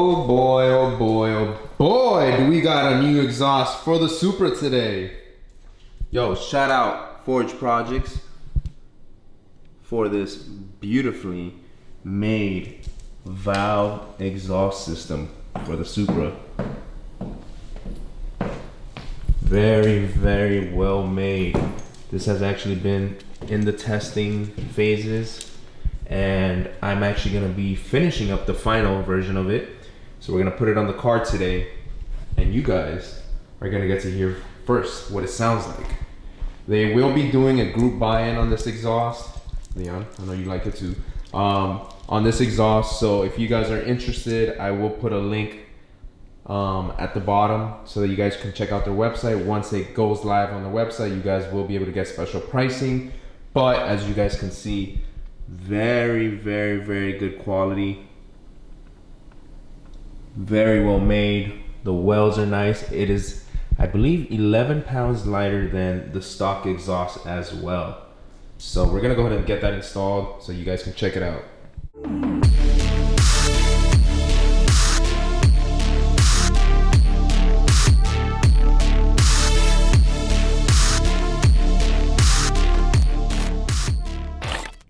Oh boy, oh boy, oh boy, do we got a new exhaust for the Supra today. Yo, shout out Forged Projects for this beautifully made valve exhaust system for the Supra. Very, very well made. This has actually been in the testing phases, and I'm actually gonna be finishing up the final version of it. So we're gonna put it on the car today, and you guys are gonna get to hear first what it sounds like. They will be doing a group buy-in on this exhaust. Leon, I know you like it too. On this exhaust, so if you guys are interested, I will put a link at the bottom so that you guys can check out their website. Once it goes live on the website, you guys will be able to get special pricing. But as you guys can see, very, very, very good quality. Very well made. The welds are nice. It is, I believe, 11 pounds lighter than the stock exhaust as well. So we're gonna go ahead and get that installed so you guys can check it out.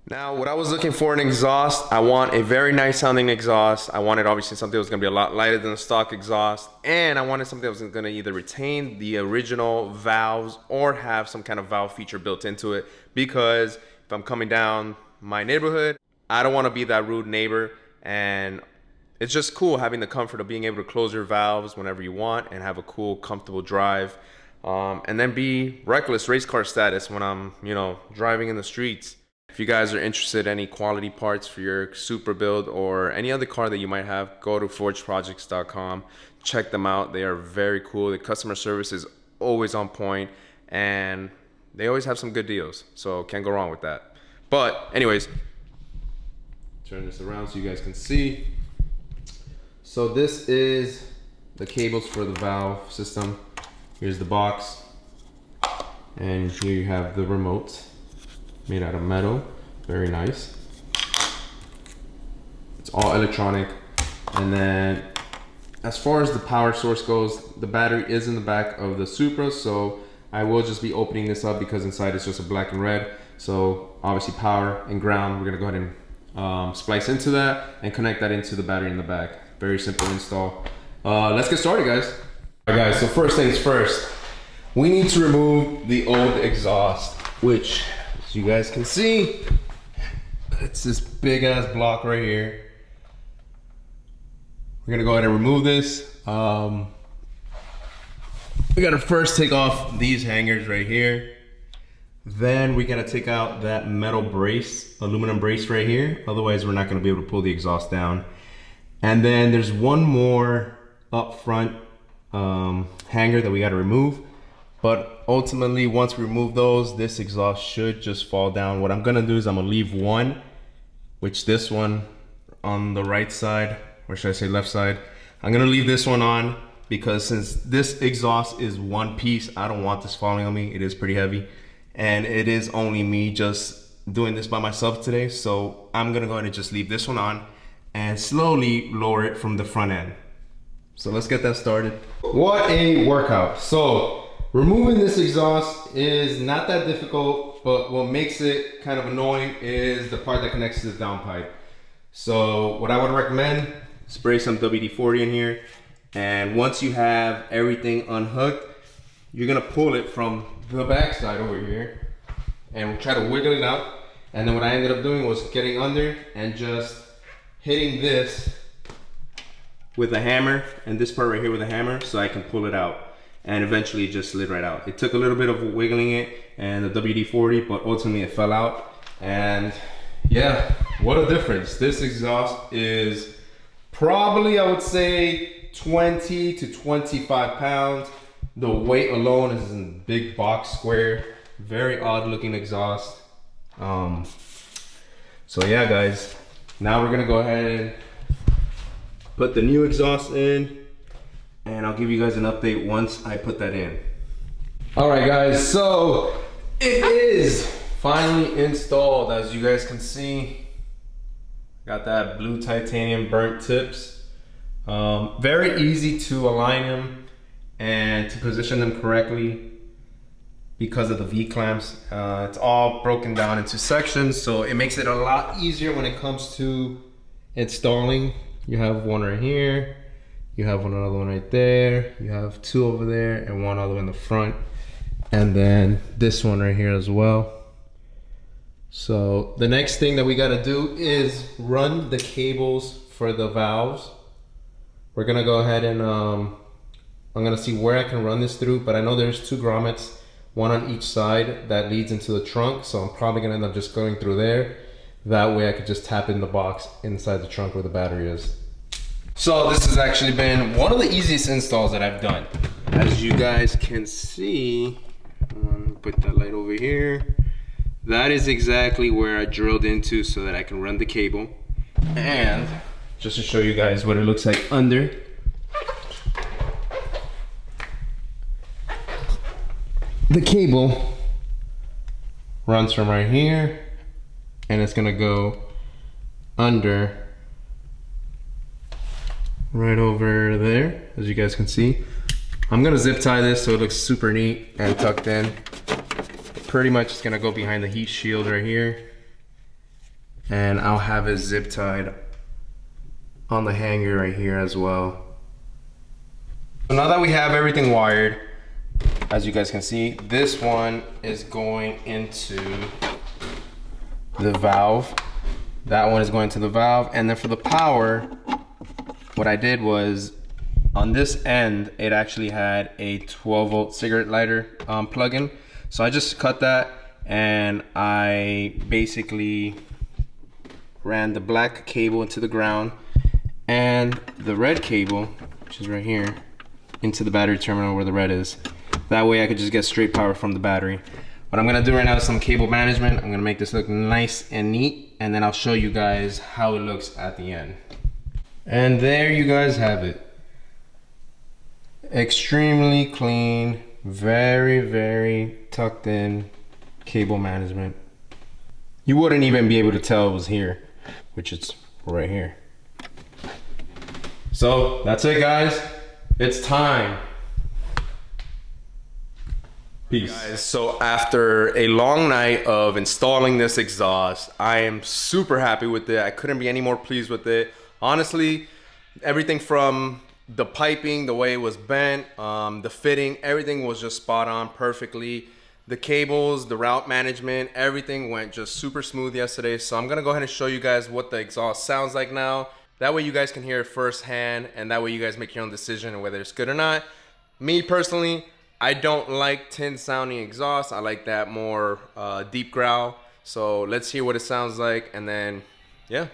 Now, what I was looking for in exhaust, I want a very nice sounding exhaust. I wanted obviously something that was gonna be a lot lighter than the stock exhaust, and I wanted something that was gonna either retain the original valves or have some kind of valve feature built into it, because if I'm coming down my neighborhood, I don't wanna be that rude neighbor, and it's just cool having the comfort of being able to close your valves whenever you want and have a cool, comfortable drive, and then be reckless race car status when I'm, driving in the streets. If you guys are interested in any quality parts for your Supra build or any other car that you might have, go to forgedprojects.com. Check them out. They are very cool. The customer service is always on point, and they always have some good deals. So can't go wrong with that. But anyways, turn this around so you guys can see. So this is the cables for the valve system. Here's the box, and here you have the remote. Made out of metal, very nice. It's all electronic. And then as far as the power source goes, the battery is in the back of the Supra, so I will just be opening this up because inside it's just a black and red. So obviously power and ground, we're gonna go ahead and splice into that and connect that into the battery in the back. Very simple install. Let's get started, guys. All right, guys, so first things first, we need to remove the old exhaust, which, as you guys can see, it's this big ass block right here. We're gonna go ahead and remove this. We gotta first take off these hangers right here. Then we gotta take out that metal brace, aluminum brace right here. Otherwise we're not gonna be able to pull the exhaust down. And then there's one more up front hanger that we gotta remove. But ultimately, once we remove those, this exhaust should just fall down. What I'm gonna do is I'm gonna leave one, which this one on the right side, or should I say left side, I'm gonna leave this one on because since this exhaust is one piece, I don't want this falling on me. It is pretty heavy, and it is only me just doing this by myself today. So I'm gonna go ahead and just leave this one on and slowly lower it from the front end. So let's get that started. What a workout. So removing this exhaust is not that difficult, but what makes it kind of annoying is the part that connects to the downpipe. So what I would recommend, spray some WD-40 in here, and once you have everything unhooked, you're gonna pull it from the back side over here and try to wiggle it out. And then what I ended up doing was getting under and just hitting this with a hammer, and this part right here with a hammer, so I can pull it out. And eventually it just slid right out. It took a little bit of wiggling it and the WD-40, but ultimately it fell out. And yeah, what a difference. This exhaust is probably, I would say, 20 to 25 pounds. The weight alone is in a big box square. Very odd looking exhaust. So yeah, guys, now we're gonna go ahead and put the new exhaust in, and I'll give you guys an update once I put that in. All right, guys, so it is finally installed. As you guys can see, got that blue titanium burnt tips. Very easy to align them and to position them correctly because of the V-clamps. It's all broken down into sections, so it makes it a lot easier when it comes to installing. You have one right here, you have another one right there, you have two over there, and one other in the front, and then this one right here as well. So the next thing that we got to do is run the cables for the valves. We're gonna go ahead and I'm gonna see where I can run this through, but I know there's two grommets, one on each side that leads into the trunk, so I'm probably gonna end up just going through there. That way I could just tap in the box inside the trunk where the battery is. So this has actually been one of the easiest installs that I've done. As you guys can see, put that light over here. That is exactly where I drilled into so that I can run the cable. And just to show you guys what it looks like under. The cable runs from right here and it's gonna go under right over there, as you guys can see. I'm gonna zip tie this so it looks super neat and tucked in. Pretty much it's gonna go behind the heat shield right here, and I'll have it zip tied on the hanger right here as well. So now that we have everything wired, as you guys can see, this one is going into the valve. That one is going to the valve, and then for the power, what I did was on this end, it actually had a 12-volt cigarette lighter plug-in. So I just cut that and I basically ran the black cable into the ground and the red cable, which is right here, into the battery terminal where the red is. That way I could just get straight power from the battery. What I'm gonna do right now is some cable management. I'm gonna make this look nice and neat, and then I'll show you guys how it looks at the end. And there you guys have it. Extremely clean, very, very tucked in cable management. You wouldn't even be able to tell it was here, which it's right here. So that's it, guys. It's time. Peace. Guys, so after a long night of installing this exhaust, I am super happy with it. I couldn't be any more pleased with it. Honestly, everything from the piping, the way it was bent, the fitting, everything was just spot on perfectly. The cables, the route management, everything went just super smooth yesterday. So I'm gonna go ahead and show you guys what the exhaust sounds like now. That way you guys can hear it firsthand, and that way you guys make your own decision on whether it's good or not. Me personally, I don't like tin sounding exhaust. I like that more deep growl. So let's hear what it sounds like, and then, yeah.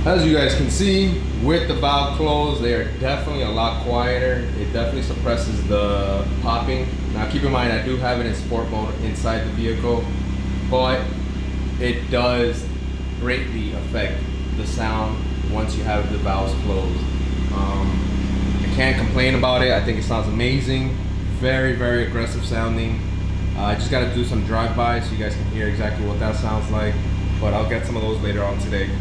As you guys can see, with the valve closed, they are definitely a lot quieter. It definitely suppresses the popping. Now keep in mind, I do have it in sport mode inside the vehicle, but it does greatly affect the sound once you have the valves closed. I can't complain about it. I think it sounds amazing. very, very aggressive sounding. I just got to do some drive-by so you guys can hear exactly what that sounds like, but I'll get some of those later on today.